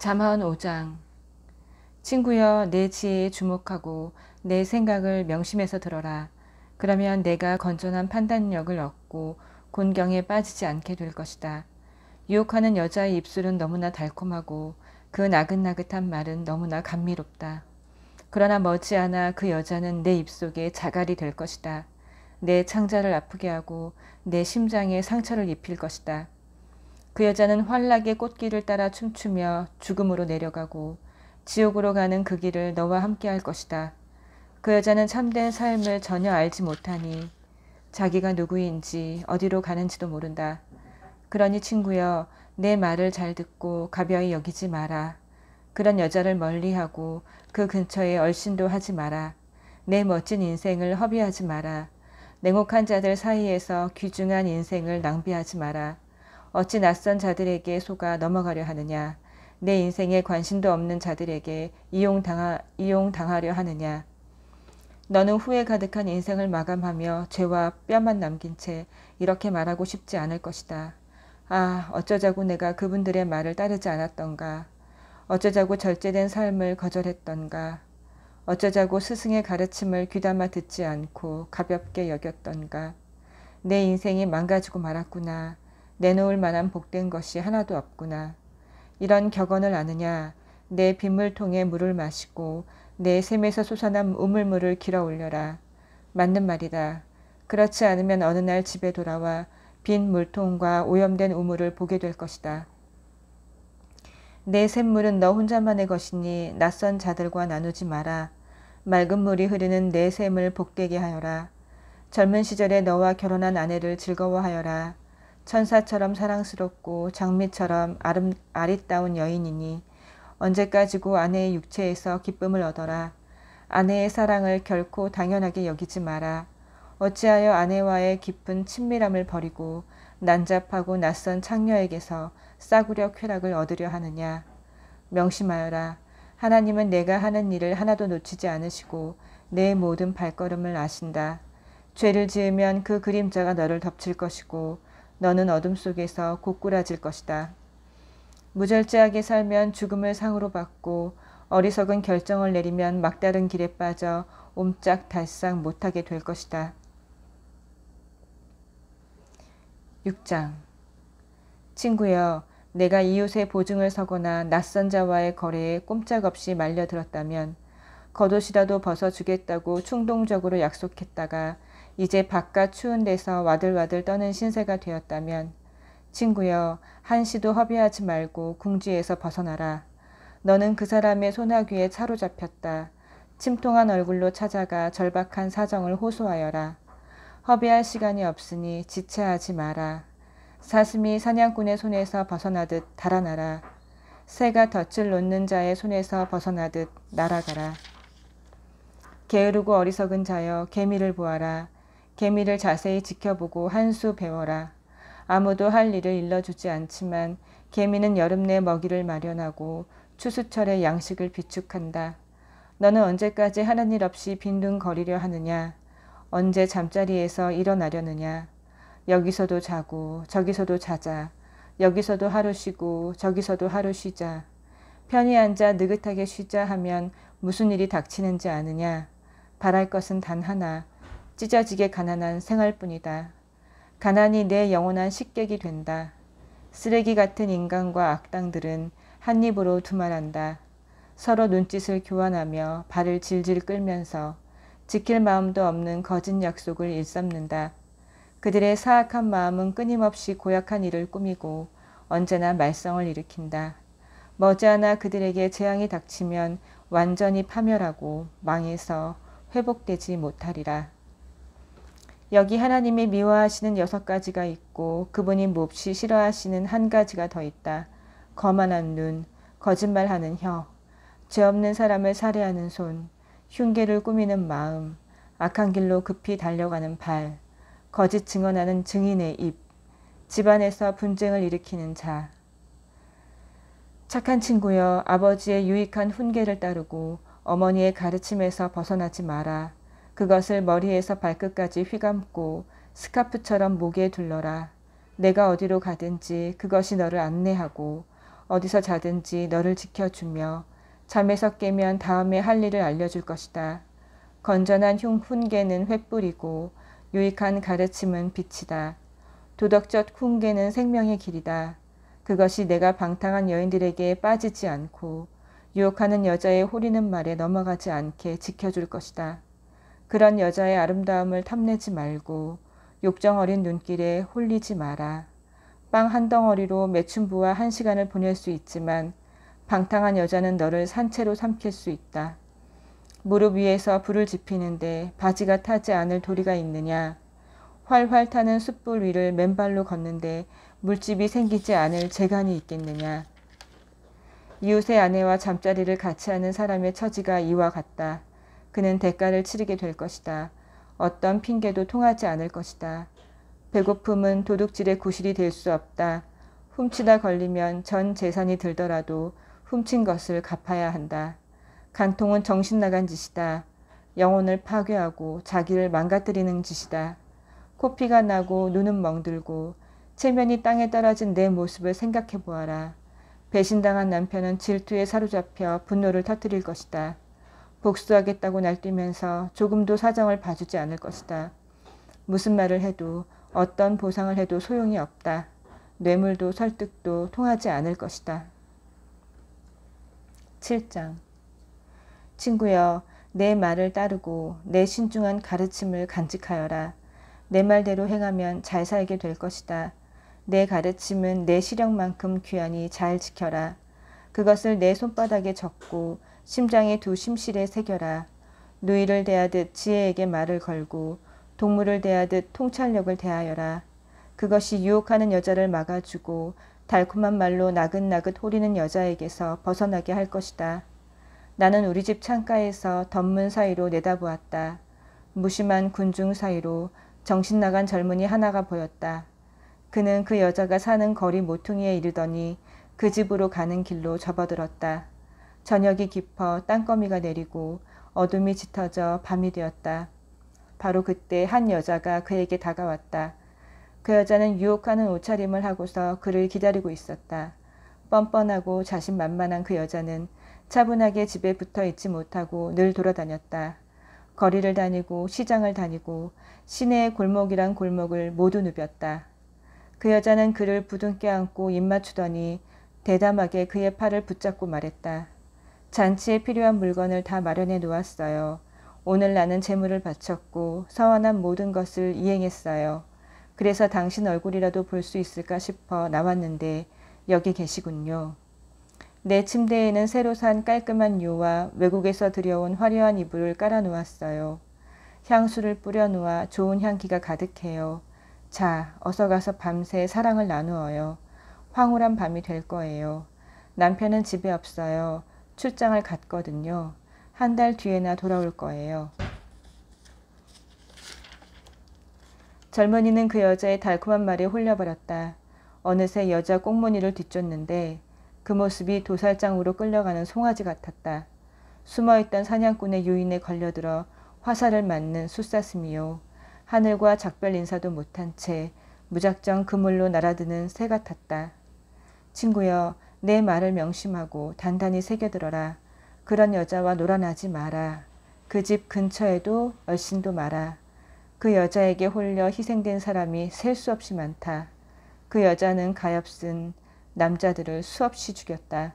잠언 5장. 친구여, 내 지혜에 주목하고 내 생각을 명심해서 들어라. 그러면 내가 건전한 판단력을 얻고 곤경에 빠지지 않게 될 것이다. 유혹하는 여자의 입술은 너무나 달콤하고 그 나긋나긋한 말은 너무나 감미롭다. 그러나 머지않아 그 여자는 내 입속에 자갈이 될 것이다. 내 창자를 아프게 하고 내 심장에 상처를 입힐 것이다. 그 여자는 환락의 꽃길을 따라 춤추며 죽음으로 내려가고 지옥으로 가는 그 길을 너와 함께 할 것이다. 그 여자는 참된 삶을 전혀 알지 못하니 자기가 누구인지 어디로 가는지도 모른다. 그러니 친구여, 내 말을 잘 듣고 가벼이 여기지 마라. 그런 여자를 멀리하고 그 근처에 얼씬도 하지 마라. 내 멋진 인생을 허비하지 마라. 냉혹한 자들 사이에서 귀중한 인생을 낭비하지 마라. 어찌 낯선 자들에게 속아 넘어가려 하느냐. 내 인생에 관심도 없는 자들에게 이용당하려 하느냐. 너는 후회 가득한 인생을 마감하며 죄와 뼈만 남긴 채 이렇게 말하고 싶지 않을 것이다. 아, 어쩌자고 내가 그분들의 말을 따르지 않았던가. 어쩌자고 절제된 삶을 거절했던가. 어쩌자고 스승의 가르침을 귀담아 듣지 않고 가볍게 여겼던가. 내 인생이 망가지고 말았구나. 내놓을 만한 복된 것이 하나도 없구나. 이런 격언을 아느냐. 내 빗물통에 물을 마시고 내 샘에서 솟아난 우물물을 길어 올려라. 맞는 말이다. 그렇지 않으면 어느 날 집에 돌아와 빈 물통과 오염된 우물을 보게 될 것이다. 내 샘물은 너 혼자만의 것이니 낯선 자들과 나누지 마라. 맑은 물이 흐르는 내 샘을 복되게 하여라. 젊은 시절에 너와 결혼한 아내를 즐거워하여라. 천사처럼 사랑스럽고 장미처럼 아리따운 여인이니 언제까지고 아내의 육체에서 기쁨을 얻어라. 아내의 사랑을 결코 당연하게 여기지 마라. 어찌하여 아내와의 깊은 친밀함을 버리고 난잡하고 낯선 창녀에게서 싸구려 쾌락을 얻으려 하느냐. 명심하여라. 하나님은 내가 하는 일을 하나도 놓치지 않으시고 내 모든 발걸음을 아신다. 죄를 지으면 그 그림자가 너를 덮칠 것이고 너는 어둠 속에서 고꾸라질 것이다. 무절제하게 살면 죽음을 상으로 받고 어리석은 결정을 내리면 막다른 길에 빠져 옴짝달싹 못하게 될 것이다. 6장. 친구여, 내가 이웃의 보증을 서거나 낯선 자와의 거래에 꼼짝없이 말려들었다면 겉옷이라도 벗어주겠다고 충동적으로 약속했다가 이제 바깥 추운 데서 와들와들 떠는 신세가 되었다면 친구여, 한시도 허비하지 말고 궁지에서 벗어나라. 너는 그 사람의 소나귀에 사로잡혔다. 침통한 얼굴로 찾아가 절박한 사정을 호소하여라. 허비할 시간이 없으니 지체하지 마라. 사슴이 사냥꾼의 손에서 벗어나듯 달아나라. 새가 덫을 놓는 자의 손에서 벗어나듯 날아가라. 게으르고 어리석은 자여, 개미를 보아라. 개미를 자세히 지켜보고 한 수 배워라. 아무도 할 일을 일러주지 않지만 개미는 여름 내 먹이를 마련하고 추수철에 양식을 비축한다. 너는 언제까지 하는 일 없이 빈둥거리려 하느냐. 언제 잠자리에서 일어나려느냐. 여기서도 자고 저기서도 자자. 여기서도 하루 쉬고 저기서도 하루 쉬자. 편히 앉아 느긋하게 쉬자 하면 무슨 일이 닥치는지 아느냐. 바랄 것은 단 하나. 찢어지게 가난한 생활뿐이다. 가난이 내 영원한 식객이 된다. 쓰레기 같은 인간과 악당들은 한 입으로 두말한다. 서로 눈짓을 교환하며 발을 질질 끌면서 지킬 마음도 없는 거짓 약속을 일삼는다. 그들의 사악한 마음은 끊임없이 고약한 일을 꾸미고 언제나 말썽을 일으킨다. 머지않아 그들에게 재앙이 닥치면 완전히 파멸하고 망해서 회복되지 못하리라. 여기 하나님이 미워하시는 6가지가 있고 그분이 몹시 싫어하시는 한 가지가 더 있다. 거만한 눈, 거짓말하는 혀, 죄 없는 사람을 살해하는 손, 흉계를 꾸미는 마음, 악한 길로 급히 달려가는 발, 거짓 증언하는 증인의 입, 집안에서 분쟁을 일으키는 자. 착한 친구여, 아버지의 유익한 훈계를 따르고 어머니의 가르침에서 벗어나지 마라. 그것을 머리에서 발끝까지 휘감고 스카프처럼 목에 둘러라. 내가 어디로 가든지 그것이 너를 안내하고 어디서 자든지 너를 지켜주며 잠에서 깨면 다음에 할 일을 알려줄 것이다. 건전한 훈계는 횃불이고 유익한 가르침은 빛이다. 도덕적 훈계는 생명의 길이다. 그것이 내가 방탕한 여인들에게 빠지지 않고 유혹하는 여자의 호리는 말에 넘어가지 않게 지켜줄 것이다. 그런 여자의 아름다움을 탐내지 말고 욕정 어린 눈길에 홀리지 마라. 빵 한 덩어리로 매춘부와 1시간을 보낼 수 있지만 방탕한 여자는 너를 산채로 삼킬 수 있다. 무릎 위에서 불을 지피는데 바지가 타지 않을 도리가 있느냐. 활활 타는 숯불 위를 맨발로 걷는데 물집이 생기지 않을 재간이 있겠느냐. 이웃의 아내와 잠자리를 같이 하는 사람의 처지가 이와 같다. 그는 대가를 치르게 될 것이다. 어떤 핑계도 통하지 않을 것이다. 배고픔은 도둑질의 구실이 될 수 없다. 훔치다 걸리면 전 재산이 들더라도 훔친 것을 갚아야 한다. 간통은 정신 나간 짓이다. 영혼을 파괴하고 자기를 망가뜨리는 짓이다. 코피가 나고 눈은 멍들고 체면이 땅에 떨어진 내 모습을 생각해 보아라. 배신당한 남편은 질투에 사로잡혀 분노를 터뜨릴 것이다. 복수하겠다고 날뛰면서 조금도 사정을 봐주지 않을 것이다. 무슨 말을 해도 어떤 보상을 해도 소용이 없다. 뇌물도 설득도 통하지 않을 것이다. 7장. 친구여, 내 말을 따르고 내 신중한 가르침을 간직하여라. 내 말대로 행하면 잘 살게 될 것이다. 내 가르침은 내 시력만큼 귀하니 잘 지켜라. 그것을 내 손바닥에 적고 심장의 두 심실에 새겨라. 누이를 대하듯 지혜에게 말을 걸고 동물을 대하듯 통찰력을 대하여라. 그것이 유혹하는 여자를 막아주고 달콤한 말로 나긋나긋 호리는 여자에게서 벗어나게 할 것이다. 나는 우리 집 창가에서 덧문 사이로 내다보았다. 무심한 군중 사이로 정신 나간 젊은이 하나가 보였다. 그는 그 여자가 사는 거리 모퉁이에 이르더니 그 집으로 가는 길로 접어들었다. 저녁이 깊어 땅거미가 내리고 어둠이 짙어져 밤이 되었다. 바로 그때 한 여자가 그에게 다가왔다. 그 여자는 유혹하는 옷차림을 하고서 그를 기다리고 있었다. 뻔뻔하고 자신만만한 그 여자는 차분하게 집에 붙어 있지 못하고 늘 돌아다녔다. 거리를 다니고 시장을 다니고 시내의 골목이란 골목을 모두 누볐다. 그 여자는 그를 부둥켜 안고 입맞추더니 대담하게 그의 팔을 붙잡고 말했다. 잔치에 필요한 물건을 다 마련해 놓았어요. 오늘 나는 재물을 바쳤고 서원한 모든 것을 이행했어요. 그래서 당신 얼굴이라도 볼 수 있을까 싶어 나왔는데 여기 계시군요. 내 침대에는 새로 산 깔끔한 묘와 외국에서 들여온 화려한 이불을 깔아 놓았어요. 향수를 뿌려 놓아 좋은 향기가 가득해요. 자, 어서 가서 밤새 사랑을 나누어요. 황홀한 밤이 될 거예요. 남편은 집에 없어요. 출장을 갔거든요. 1달 뒤에나 돌아올 거예요. 젊은이는 그 여자의 달콤한 말에 홀려버렸다. 어느새 여자 꽁무니를 뒤쫓는데 그 모습이 도살장으로 끌려가는 송아지 같았다. 숨어있던 사냥꾼의 유인에 걸려들어 화살을 맞는 숫사슴이요. 하늘과 작별 인사도 못한 채 무작정 그물로 날아드는 새 같았다. 친구여, 내 말을 명심하고 단단히 새겨들어라. 그런 여자와 놀아나지 마라. 그 집 근처에도 얼씬도 마라. 그 여자에게 홀려 희생된 사람이 셀 수 없이 많다. 그 여자는 가엾은 남자들을 수없이 죽였다.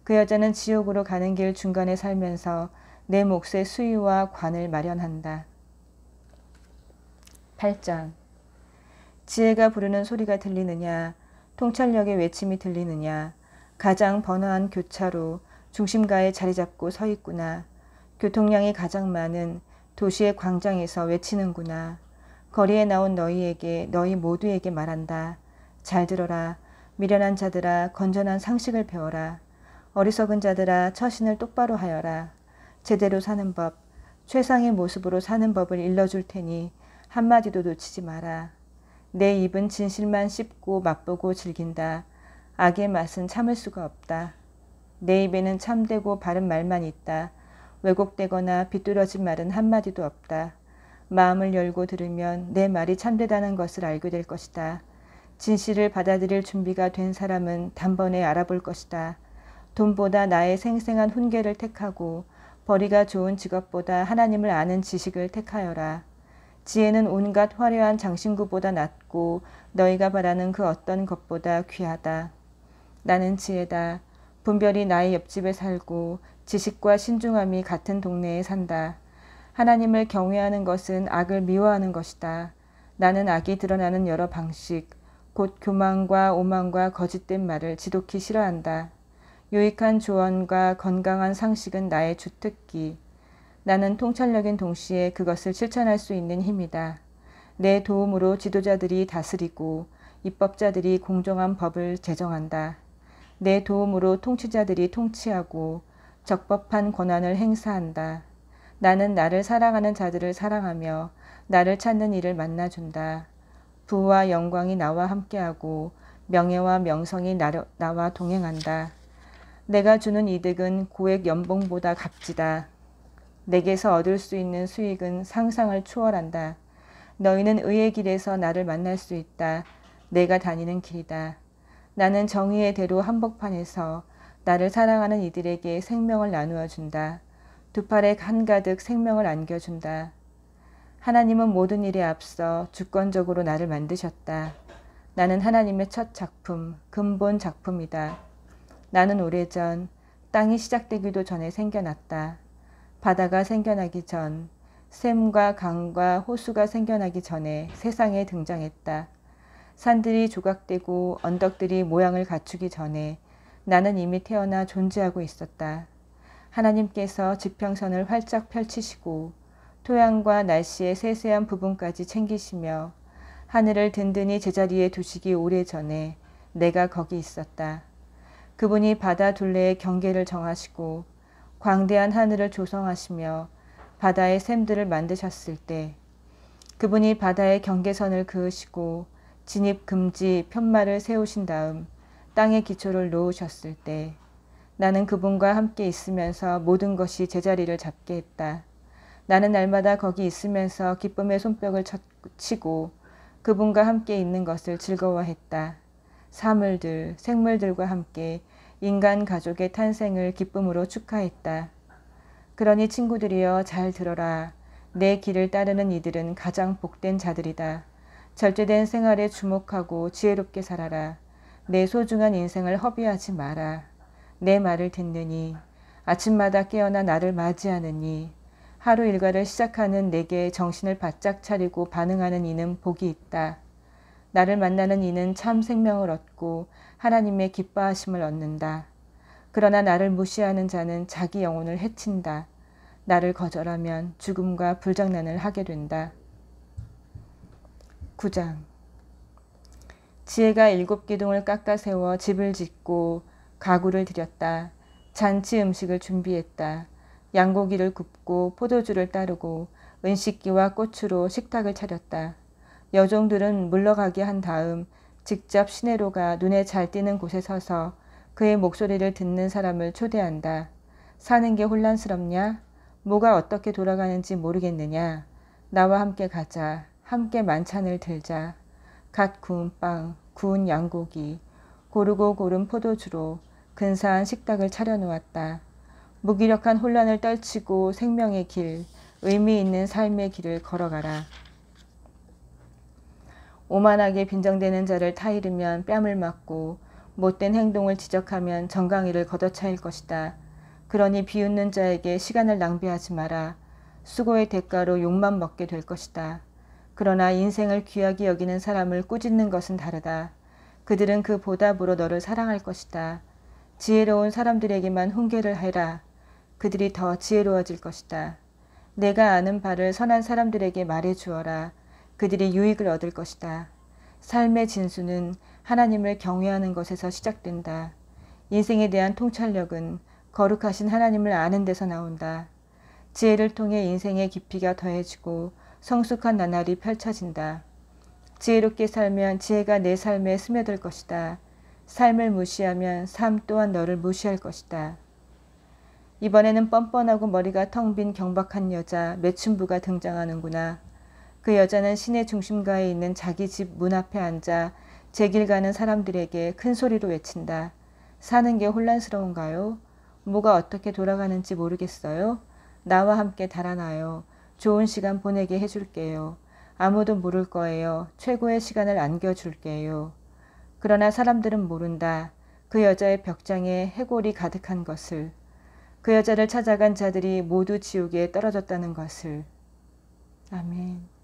그 여자는 지옥으로 가는 길 중간에 살면서 내 몫의 수위와 관을 마련한다. 8장. 지혜가 부르는 소리가 들리느냐? 통찰력의 외침이 들리느냐? 가장 번화한 교차로 중심가에 자리 잡고 서 있구나. 교통량이 가장 많은 도시의 광장에서 외치는구나. 거리에 나온 너희에게, 너희 모두에게 말한다. 잘 들어라. 미련한 자들아, 건전한 상식을 배워라. 어리석은 자들아, 처신을 똑바로 하여라. 제대로 사는 법, 최상의 모습으로 사는 법을 일러줄 테니 한마디도 놓치지 마라. 내 입은 진실만 씹고 맛보고 즐긴다. 악의 맛은 참을 수가 없다. 내 입에는 참되고 바른 말만 있다. 왜곡되거나 비뚤어진 말은 한마디도 없다. 마음을 열고 들으면 내 말이 참되다는 것을 알게 될 것이다. 진실을 받아들일 준비가 된 사람은 단번에 알아볼 것이다. 돈보다 나의 생생한 훈계를 택하고 벌이가 좋은 직업보다 하나님을 아는 지식을 택하여라. 지혜는 온갖 화려한 장신구보다 낫고 너희가 바라는 그 어떤 것보다 귀하다. 나는 지혜다. 분별이 나의 옆집에 살고 지식과 신중함이 같은 동네에 산다. 하나님을 경외하는 것은 악을 미워하는 것이다. 나는 악이 드러나는 여러 방식, 곧 교만과 오만과 거짓된 말을 지독히 싫어한다. 유익한 조언과 건강한 상식은 나의 주특기. 나는 통찰력인 동시에 그것을 실천할 수 있는 힘이다. 내 도움으로 지도자들이 다스리고 입법자들이 공정한 법을 제정한다. 내 도움으로 통치자들이 통치하고 적법한 권한을 행사한다. 나는 나를 사랑하는 자들을 사랑하며 나를 찾는 이를 만나준다. 부와 영광이 나와 함께하고 명예와 명성이 나와 동행한다. 내가 주는 이득은 고액 연봉보다 값지다. 내게서 얻을 수 있는 수익은 상상을 초월한다. 너희는 의의 길에서 나를 만날 수 있다. 내가 다니는 길이다. 나는 정의의 대로 한복판에서 나를 사랑하는 이들에게 생명을 나누어 준다. 두 팔에 한가득 생명을 안겨준다. 하나님은 모든 일에 앞서 주권적으로 나를 만드셨다. 나는 하나님의 첫 작품, 근본 작품이다. 나는 오래전 땅이 시작되기도 전에 생겨났다. 바다가 생겨나기 전, 샘과 강과 호수가 생겨나기 전에 세상에 등장했다. 산들이 조각되고 언덕들이 모양을 갖추기 전에 나는 이미 태어나 존재하고 있었다. 하나님께서 지평선을 활짝 펼치시고 토양과 날씨의 세세한 부분까지 챙기시며 하늘을 든든히 제자리에 두시기 오래전에 내가 거기 있었다. 그분이 바다 둘레의 경계를 정하시고 광대한 하늘을 조성하시며 바다의 샘들을 만드셨을 때, 그분이 바다의 경계선을 그으시고 진입 금지 편말을 세우신 다음 땅의 기초를 놓으셨을 때, 나는 그분과 함께 있으면서 모든 것이 제자리를 잡게 했다. 나는 날마다 거기 있으면서 기쁨의 손뼉을 치고 그분과 함께 있는 것을 즐거워했다. 사물들, 생물들과 함께 인간 가족의 탄생을 기쁨으로 축하했다. 그러니 친구들이여 잘 들어라. 내 길을 따르는 이들은 가장 복된 자들이다. 절제된 생활에 주목하고 지혜롭게 살아라. 내 소중한 인생을 허비하지 마라. 내 말을 듣느니 아침마다 깨어나 나를 맞이하느니 하루 일과를 시작하는 내게 정신을 바짝 차리고 반응하는 이는 복이 있다. 나를 만나는 이는 참 생명을 얻고 하나님의 기뻐하심을 얻는다. 그러나 나를 무시하는 자는 자기 영혼을 해친다. 나를 거절하면 죽음과 불장난을 하게 된다. 9장. 지혜가 7기둥을 깎아 세워 집을 짓고 가구를 들였다. 잔치 음식을 준비했다. 양고기를 굽고 포도주를 따르고 은식기와 꽃으로 식탁을 차렸다. 여종들은 물러가게 한 다음 직접 시내로가 눈에 잘 띄는 곳에 서서 그의 목소리를 듣는 사람을 초대한다. 사는 게 혼란스럽냐? 뭐가 어떻게 돌아가는지 모르겠느냐? 나와 함께 가자. 함께 만찬을 들자. 갓 구운 빵, 구운 양고기, 고르고 고른 포도주로 근사한 식탁을 차려놓았다. 무기력한 혼란을 떨치고 생명의 길, 의미 있는 삶의 길을 걸어가라. 오만하게 빈정대는 자를 타이르면 뺨을 맞고 못된 행동을 지적하면 정강이를 걷어차일 것이다. 그러니 비웃는 자에게 시간을 낭비하지 마라. 수고의 대가로 욕만 먹게 될 것이다. 그러나 인생을 귀하게 여기는 사람을 꾸짖는 것은 다르다. 그들은 그 보답으로 너를 사랑할 것이다. 지혜로운 사람들에게만 훈계를 해라. 그들이 더 지혜로워질 것이다. 내가 아는 바를 선한 사람들에게 말해 주어라. 그들이 유익을 얻을 것이다. 삶의 진수는 하나님을 경외하는 것에서 시작된다. 인생에 대한 통찰력은 거룩하신 하나님을 아는 데서 나온다. 지혜를 통해 인생의 깊이가 더해지고 성숙한 나날이 펼쳐진다. 지혜롭게 살면 지혜가 내 삶에 스며들 것이다. 삶을 무시하면 삶 또한 너를 무시할 것이다. 이번에는 뻔뻔하고 머리가 텅 빈 경박한 여자 매춘부가 등장하는구나. 그 여자는 시내 중심가에 있는 자기 집 문 앞에 앉아 제 길 가는 사람들에게 큰 소리로 외친다. 사는 게 혼란스러운가요? 뭐가 어떻게 돌아가는지 모르겠어요? 나와 함께 달아나요. 좋은 시간 보내게 해줄게요. 아무도 모를 거예요. 최고의 시간을 안겨줄게요. 그러나 사람들은 모른다. 그 여자의 벽장에 해골이 가득한 것을. 그 여자를 찾아간 자들이 모두 지옥에 떨어졌다는 것을. 아멘.